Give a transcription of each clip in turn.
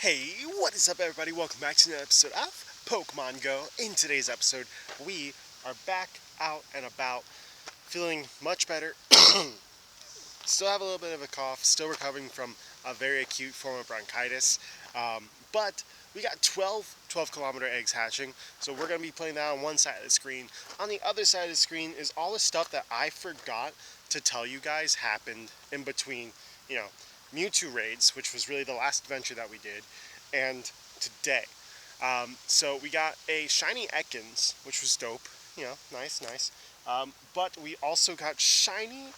Hey, what is up everybody? Welcome back to another episode of Pokemon Go. In today's episode, we are back out and about, feeling much better. Still have a little bit of a cough, still recovering from a very acute form of bronchitis. But we got 12 kilometer eggs hatching, so we're going to be playing that on one side of the screen. On the other side of the screen is all the stuff that I forgot to tell you guys happened in between, Mewtwo raids, which was really the last adventure that we did, and today. So we got a shiny Ekans, which was dope, nice. But we also got shiny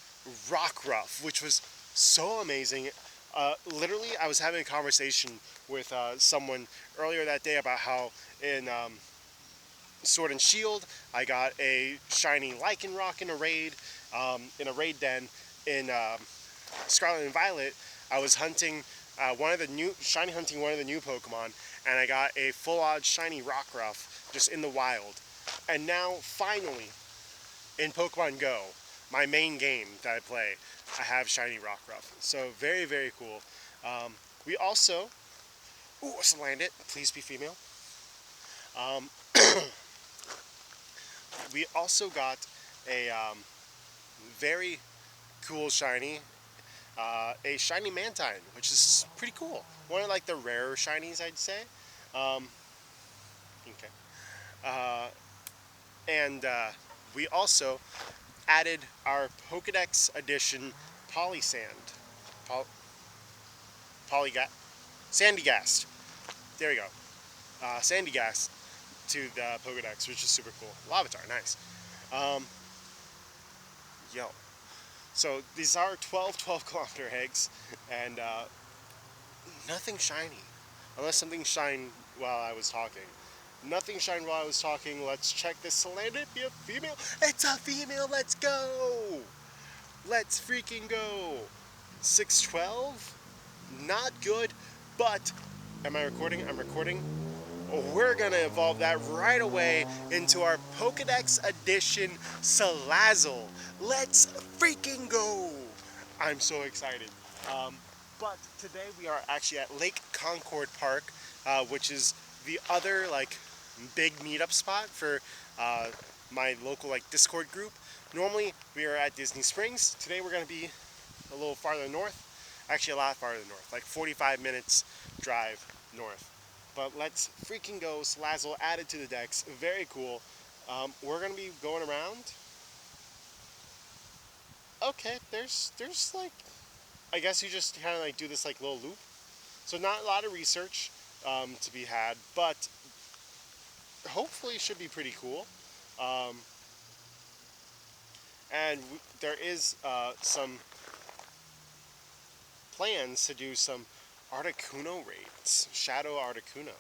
Rockruff, which was so amazing. Literally, I was having a conversation with someone earlier that day about how in Sword and Shield, I got a shiny Lycanroc in a raid den. In Scarlet and Violet, I was hunting one of the new Pokemon, and I got a full-on shiny Rockruff just in the wild. And now, finally, in Pokemon Go, my main game that I play, I have shiny Rockruff. So very, very cool. We also, Salandit, please be female. We also got a very cool shiny. A shiny Mantine, which is pretty cool. One of the rarer shinies, I'd say. And we also added our Pokedex edition Polysand. Sandygast. There we go. Sandygast to the Pokedex, which is super cool. Larvitar, nice. So these are 12 kilometer eggs, and nothing shiny. Unless something shined while I was talking. Nothing shined while I was talking. Let's check this Salandit. Be a female. It's a female. Let's go. Let's freaking go. 612. Not good, but am I recording? I'm recording. We're going to evolve that right away into our Pokedex edition Salazzle. Let's freaking go! I'm so excited. But today we are actually at Lake Concord Park, which is the other big meetup spot for my local Discord group. Normally we are at Disney Springs. Today we're going to be a little farther north. Actually a lot farther north, 45 minutes drive north. But let's freaking go. Salazzle added to the decks. Very cool. We're going to be going around. Okay, there's I guess you just kind of do this little loop. So not a lot of research to be had, but hopefully it should be pretty cool. And there is some plans to do some Articuno raids, Shadow Articuno.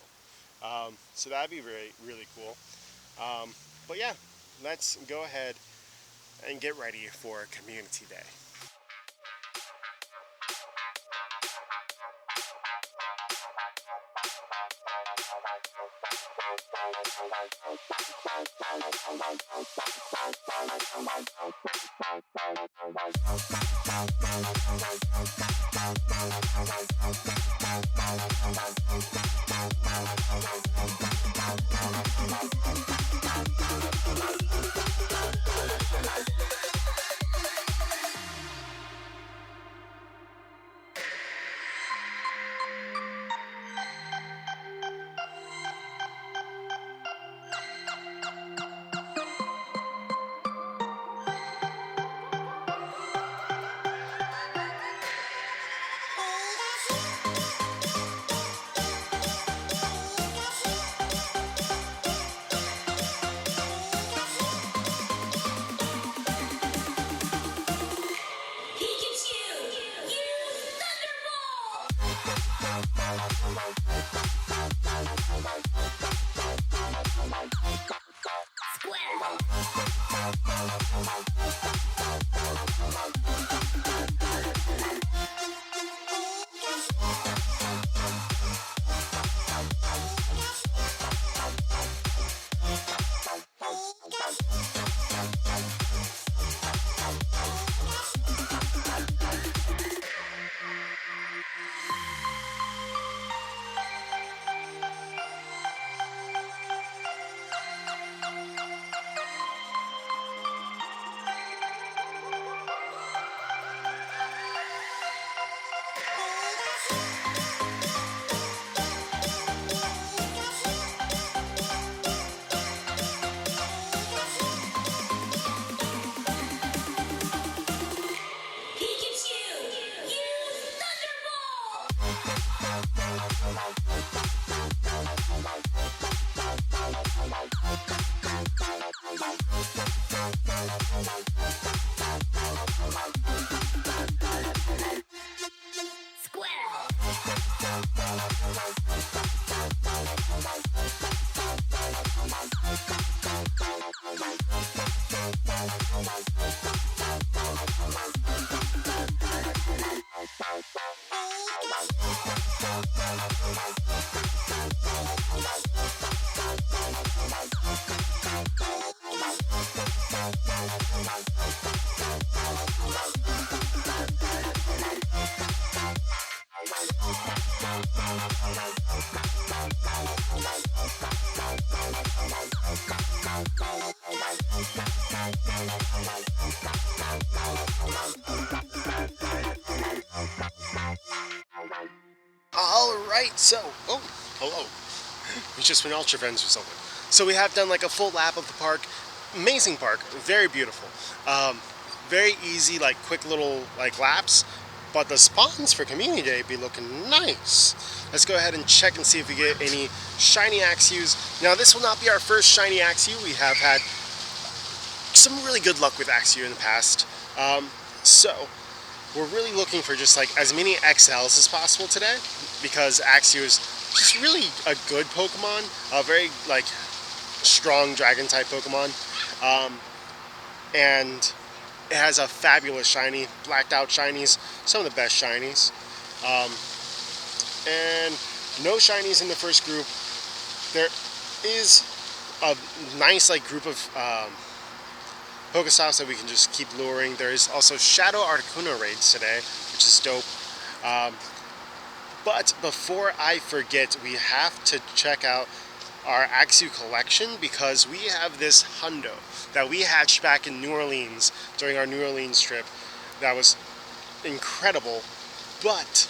So that'd be really, really cool. But yeah, let's go ahead and get ready for Community Day. Alright, so, oh, hello. We just went ultra friends or something. So we have done like a full lap of the park. Amazing park, very beautiful. Very easy, like quick little like laps. But the spawns for Community Day be looking nice. Let's go ahead and check and see if we get any shiny Axews. Now this will not be our first shiny Axew. We have had some really good luck with Axew in the past. So we're really looking for just like as many XLs as possible today, because Axew is just really a good Pokemon, a very like strong dragon type Pokemon, and it has a fabulous shiny, blacked out shinies, some of the best shinies, and no shinies in the first group. There is a nice like group of Pokestops that we can just keep luring. There is also Shadow Articuno raids today, which is dope. But before I forget, we have to check out our Axew collection, because we have this hundo that we hatched back in New Orleans during our New Orleans trip. That was incredible, but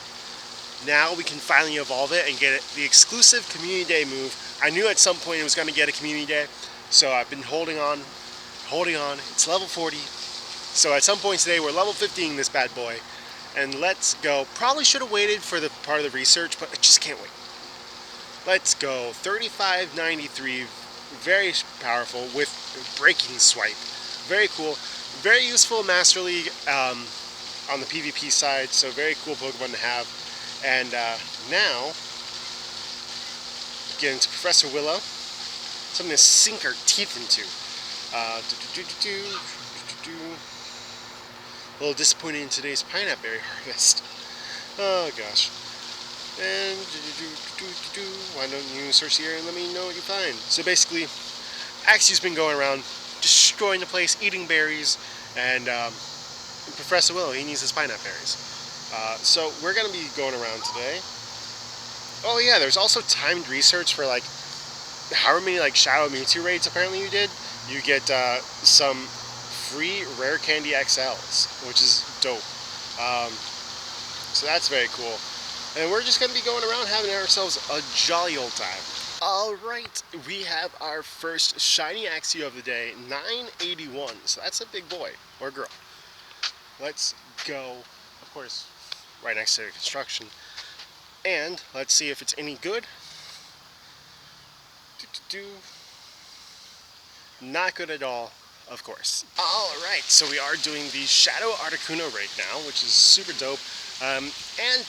now we can finally evolve it and get it the exclusive Community Day move. I knew at some point it was going to get a Community Day, so I've been holding on. It's level 40, so at some point today we're level 15 this bad boy, and let's go. Probably should have waited for the part of the research, but I just can't wait. Let's go. 3593, very powerful with Breaking Swipe. Very cool. Very useful in Master League on the PvP side, so very cool Pokemon to have. And now, get into Professor Willow. Something to sink our teeth into. A little disappointed in today's pineapple berry harvest. Oh gosh. And why don't you search the area and let me know what you find? So basically, Axew's been going around destroying the place, eating berries, and Professor Willow, he needs his pineapple berries. So we're going to be going around today. Oh yeah, there's also timed research for like however many like Shadow Mewtwo raids apparently you did. You get some free rare candy XLs, which is dope. So that's very cool. And we're just going to be going around having ourselves a jolly old time. Alright, we have our first shiny Axew of the day, 981. So that's a big boy, or girl. Let's go, of course, right next to the construction. And let's see if it's any good. Not good at all, of course. Alright, so we are doing the Shadow Articuno raid now, which is super dope. And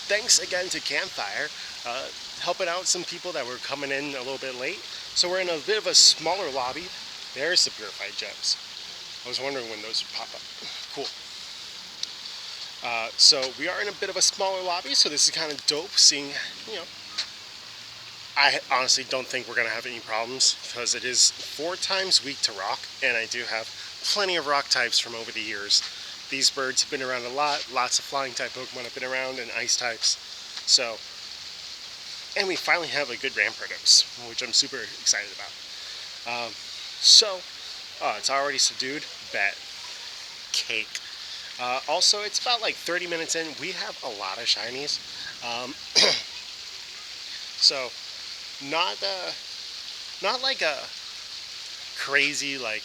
thanks again to Campfire, helping out some people that were coming in a little bit late. So we're in a bit of a smaller lobby. There's the Purified Gems. I was wondering when those would pop up. Cool. So we are in a bit of a smaller lobby, so this is kind of dope seeing, you know, I honestly don't think we're going to have any problems, because it is 4 times weak to rock, and I do have plenty of rock types from over the years. These birds have been around a lot, lots of flying type Pokemon have been around, and ice types. So, and we finally have a good Rampardos, which I'm super excited about. It's already subdued. Bet. Cake. Also, it's about like 30 minutes in. We have a lot of shinies. So, not like a crazy, like,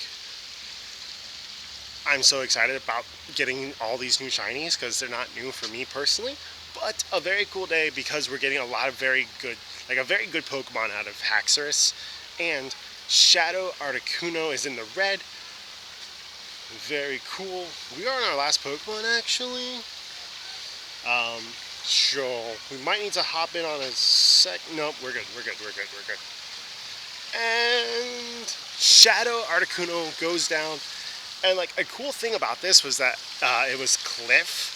I'm so excited about getting all these new shinies, because they're not new for me personally, but a very cool day because we're getting a lot of very good Pokemon out of Haxorus, and Shadow Articuno is in the red. Very cool. We are on our last Pokemon actually. Sure. We might need to hop in on a sec. Nope, we're good. And Shadow Articuno goes down. And like a cool thing about this was that it was Cliff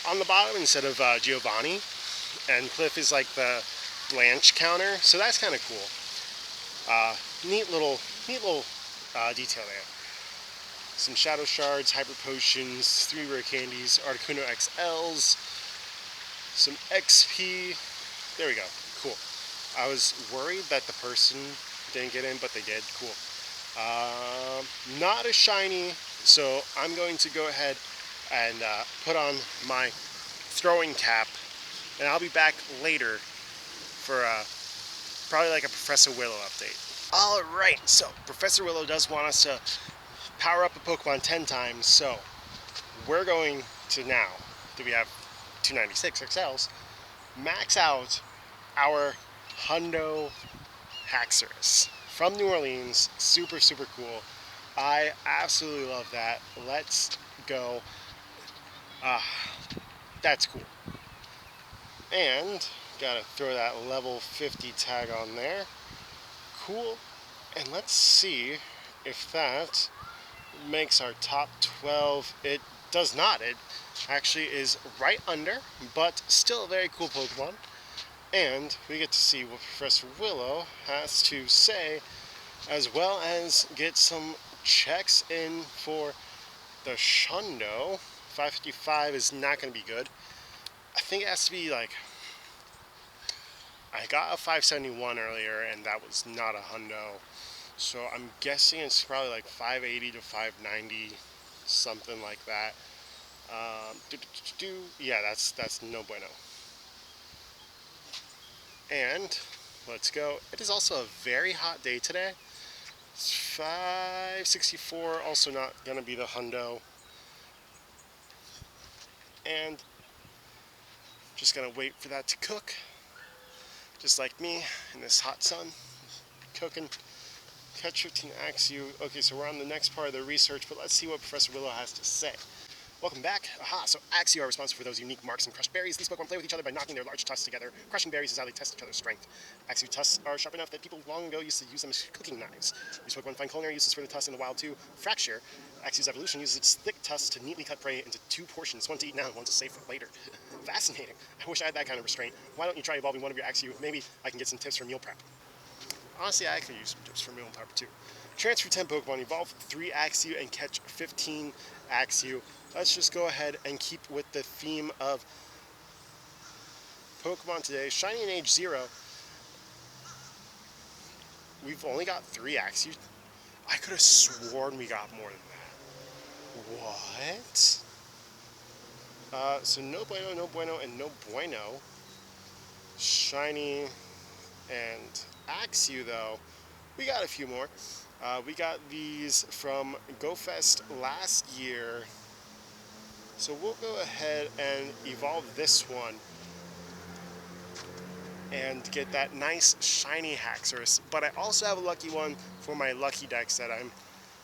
on the bottom instead of Giovanni. And Cliff is like the Blanche counter, so that's kind of cool. Neat little detail there. Some Shadow Shards, Hyper Potions, 3 Rare Candies, Articuno XLs, some XP. There we go. Cool. I was worried that the person didn't get in, but they did. Cool. Not a shiny, so I'm going to go ahead and put on my throwing cap, and I'll be back later for probably like a Professor Willow update. Alright, so Professor Willow does want us to power up a Pokemon 10 times, so we're going to now, do we have 296 XLs, max out our Hundo Haxorus from New Orleans. Super cool. I absolutely love that. Let's go. That's cool. And gotta throw that level 50 tag on there. Cool. And let's see if that makes our top 12. It does not. It actually is right under, but still a very cool Pokemon. And we get to see what Professor Willow has to say, as well as get some checks in for the Shundo. 555 is not going to be good. I think it has to be like, I got a 571 earlier and that was not a Hundo, so I'm guessing it's probably like 580 to 590, something like that. Yeah, that's no bueno. And let's go. It is also a very hot day today. It's 564, also not gonna be the Hundo. And just gonna wait for that to cook, just like me in this hot sun, cooking. Catch 15 Axew. Okay, so we're on the next part of the research, but let's see what Professor Willow has to say. Welcome back. Aha, so Axew are responsible for those unique marks and crushed berries. These Pokemon play with each other by knocking their large tusks together. Crushing berries is how they test each other's strength. Axew tusks are sharp enough that people long ago used to use them as cooking knives. These Pokemon find culinary uses for the tusks in the wild too. Fracture. Axew's evolution uses its thick tusks to neatly cut prey into 2 portions, one to eat now and one to save for later. Fascinating. I wish I had that kind of restraint. Why don't you try evolving one of your Axew? Maybe I can get some tips for meal prep. Honestly, I could use some tips for meal prep too. Transfer 10 Pokemon, evolve 3 Axew, and catch 15 Axew. Let's just go ahead and keep with the theme of Pokemon today. Shiny in Age 0. We've only got 3 Axew. I could have sworn we got more than that. What? So no bueno, and no bueno. Shiny and Axew, though. We got a few more. We got these from GoFest last year. So we'll go ahead and evolve this one and get that nice shiny Haxorus. But I also have a lucky one for my lucky dex that I'm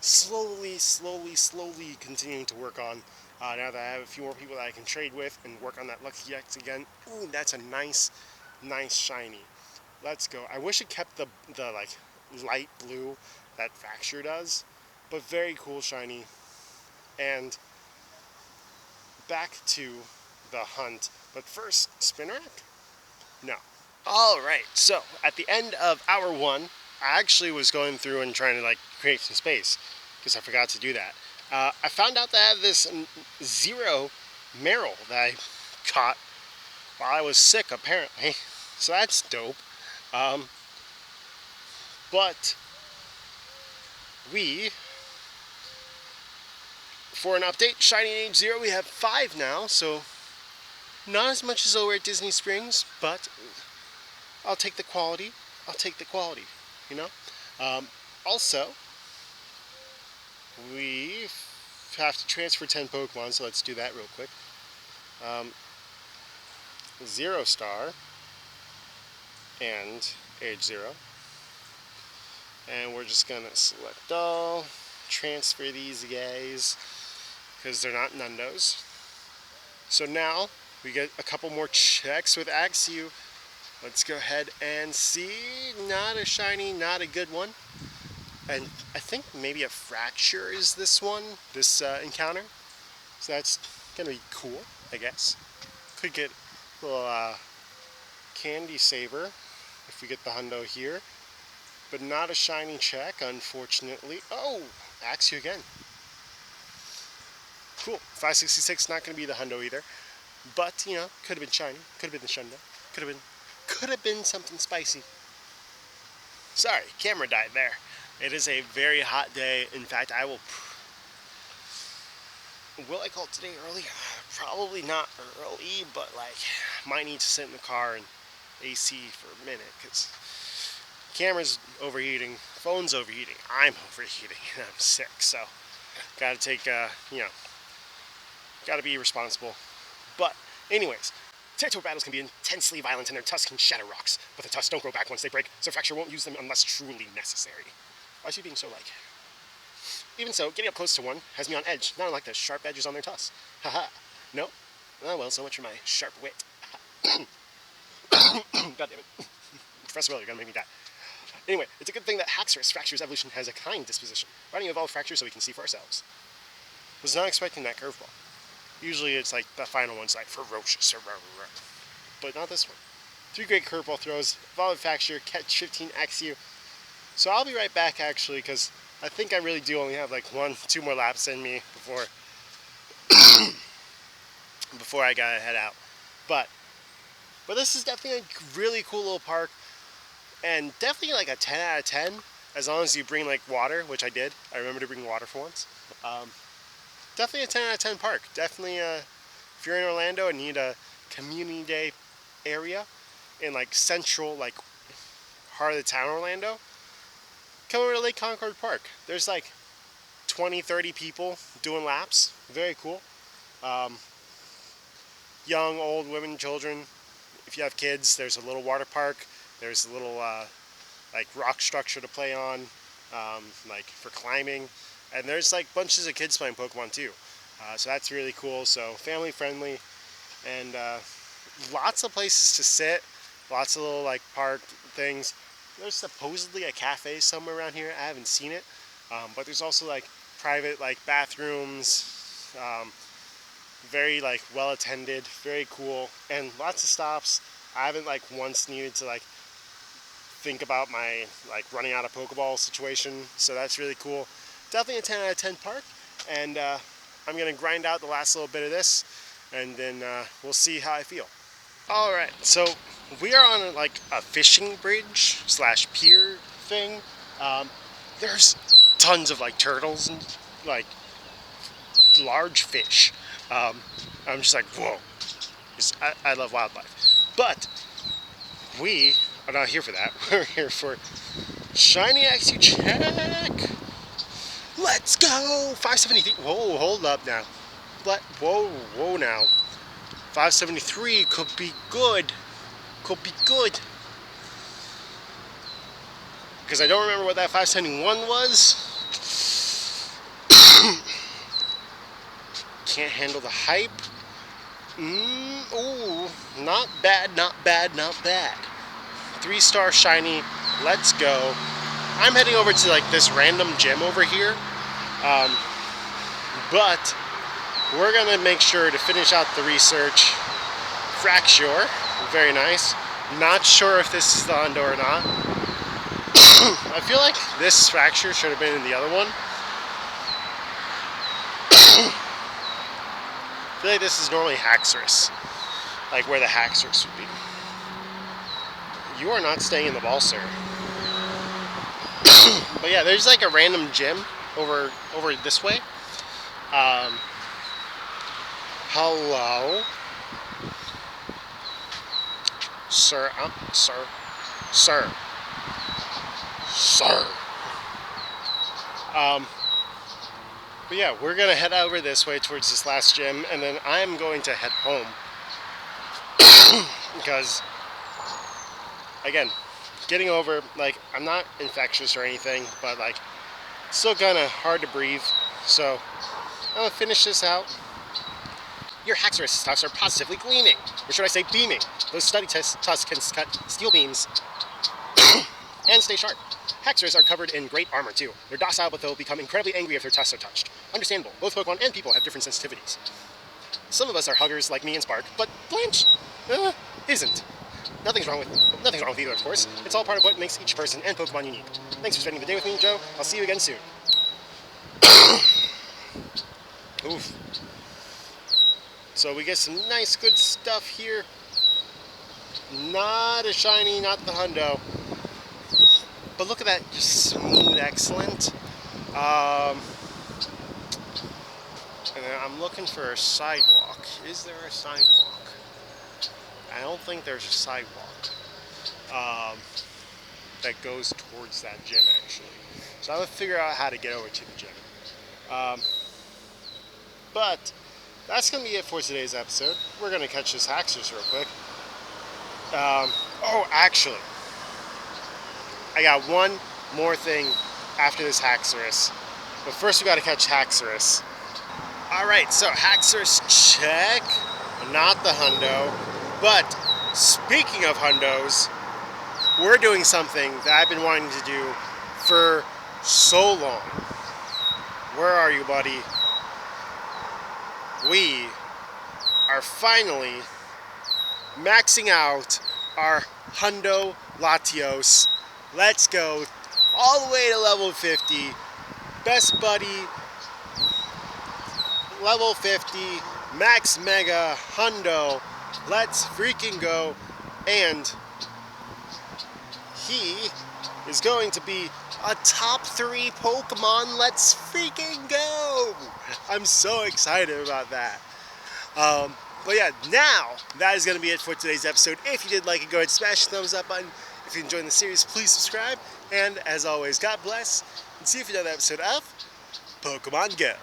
slowly continuing to work on. Now that I have a few more people that I can trade with and work on that lucky dex again. Ooh, that's a nice shiny. Let's go. I wish it kept the like light blue that Fracture does, but very cool shiny. And back to the hunt, but first, Spinarak? No. Alright, so at the end of hour 1, I actually was going through and trying to like create some space, because I forgot to do that. I found out that I have this 0 Meryl that I caught while I was sick, apparently, so that's dope. But we, for an update, Shiny Age 0, we have 5 now, so not as much as over at Disney Springs, but I'll take the quality. You know? Also, we have to transfer 10 Pokemon, so let's do that real quick. 0 star and age 0. And we're just gonna select all, transfer these guys because they're not Nundos. So now we get a couple more checks with Axew. Let's go ahead and see. Not a shiny, not a good one. And I think maybe a fracture is this one, this encounter. So that's gonna be cool, I guess. Could get a little candy saver if we get the hundo here. But not a shiny check, unfortunately. Oh, Axew again. Cool. 566, not going to be the hundo either. But, you know, could have been shiny. Could have been the shundo. Could have been something spicy. Sorry, camera died there. It is a very hot day. In fact, will I call it today early? Probably not early, but like, might need to sit in the car and AC for a minute because camera's overheating, phone's overheating, I'm overheating, and I'm sick, so gotta take, gotta be responsible. But anyways, territory battles can be intensely violent and their tusks can shatter rocks, but the tusks don't grow back once they break, so Fracture won't use them unless truly necessary. Why is he being so like? Even so, getting up close to one has me on edge, not unlike the sharp edges on their tusks. Haha. No? Oh well, so much for my sharp wit. God damn it. Professor Will, you're gonna make me die. Anyway, it's a good thing that Haxorus Fracture's evolution has a kind disposition. Why don't you evolve Fracture so we can see for ourselves? Was not expecting that curveball. Usually it's like the final one's like ferocious, but not this one. 3 great curveball throws, evolve Fracture, catch 15 Axew. So I'll be right back actually, because I think I really do only have like 1-2 more laps in me before before I gotta head out. But this is definitely a really cool little park. And definitely like a 10 out of 10, as long as you bring like water, which I did. I remember to bring water for once. Definitely a 10 out of 10 park. Definitely, if you're in Orlando and need a community day area in like central, like heart of the town Orlando, come over to Lake Concord Park. There's like 20-30 people doing laps. Very cool. Young, old, women, children. If you have kids, there's a little water park. There's a little like rock structure to play on, like for climbing, and there's like bunches of kids playing Pokemon too. So that's really cool. So family friendly, and lots of places to sit, lots of little like park things. There's supposedly a cafe somewhere around here. I haven't seen it, but there's also like private like bathrooms, very like well attended, very cool, and lots of stops. I haven't like once needed to like think about my like running out of Pokeball situation, so that's really cool. Definitely a 10 out of 10 park, and I'm gonna grind out the last little bit of this, and then we'll see how I feel. All right, so we are on like a fishing bridge / pier thing. There's tons of like turtles and like large fish. I'm just like, whoa. I love wildlife, but we are not here for that. We're here for shiny Axew check. Let's go. 573. Whoa, hold up now. But whoa now. 573 could be good. Could be good. Because I don't remember what that 571 was. Can't handle the hype. Ooh, not bad, not bad, not bad. 3-star shiny, let's go. I'm heading over to like this random gym over here, but we're gonna make sure to finish out the research. Fracture, very nice. Not sure if this is the hundo or not. I feel like this Fracture should have been in the other one. I feel like this is normally Haxorus, like where the Haxorus would be. You are not staying in the ball, sir. But yeah, there's like a random gym over this way. Hello, sir. Sir. But yeah, we're gonna head over this way towards this last gym, and then I'm going to head home. because, again, getting over, like, I'm not infectious or anything, but, like, still kind of hard to breathe. So I'm going to finish this out. Your Haxorus tusks are positively gleaming, or should I say beaming. Those study tusks can cut steel beams and stay sharp. Haxorus are covered in great armor too. They're docile, but they'll become incredibly angry if their tusks are touched. Understandable. Both Pokemon and people have different sensitivities. Some of us are huggers like me and Spark, but Blanche isn't. Nothing's wrong with either, of course. It's all part of what makes each person and Pokemon unique. Thanks for spending the day with me, Joe. I'll see you again soon. Oof. So we get some nice, good stuff here. Not a shiny, not the hundo. But look at that, just smooth, excellent. And then I'm looking for a sidewalk. Is there a sidewalk? I don't think there's a sidewalk that goes towards that gym, actually. So I'm going to figure out how to get over to the gym. But that's going to be it for today's episode. We're going to catch this Haxorus real quick. Oh, actually, I got one more thing after this Haxorus. But first we got to catch Haxorus. Alright, so Haxorus check. Not the hundo. But speaking of hundos, we're doing something that I've been wanting to do for so long. Where are you, buddy? We are finally maxing out our Hundo Latios. Let's go all the way to level 50. Best buddy, level 50, max mega Hundo. Let's freaking go. And he is going to be a top 3 Pokemon. Let's freaking go. I'm so excited about that. But yeah, now that is going to be it for today's episode. If you did like it, go ahead and smash the thumbs up button. If you're enjoying the series, please subscribe. And as always, God bless. And see you for another episode of Pokemon Go.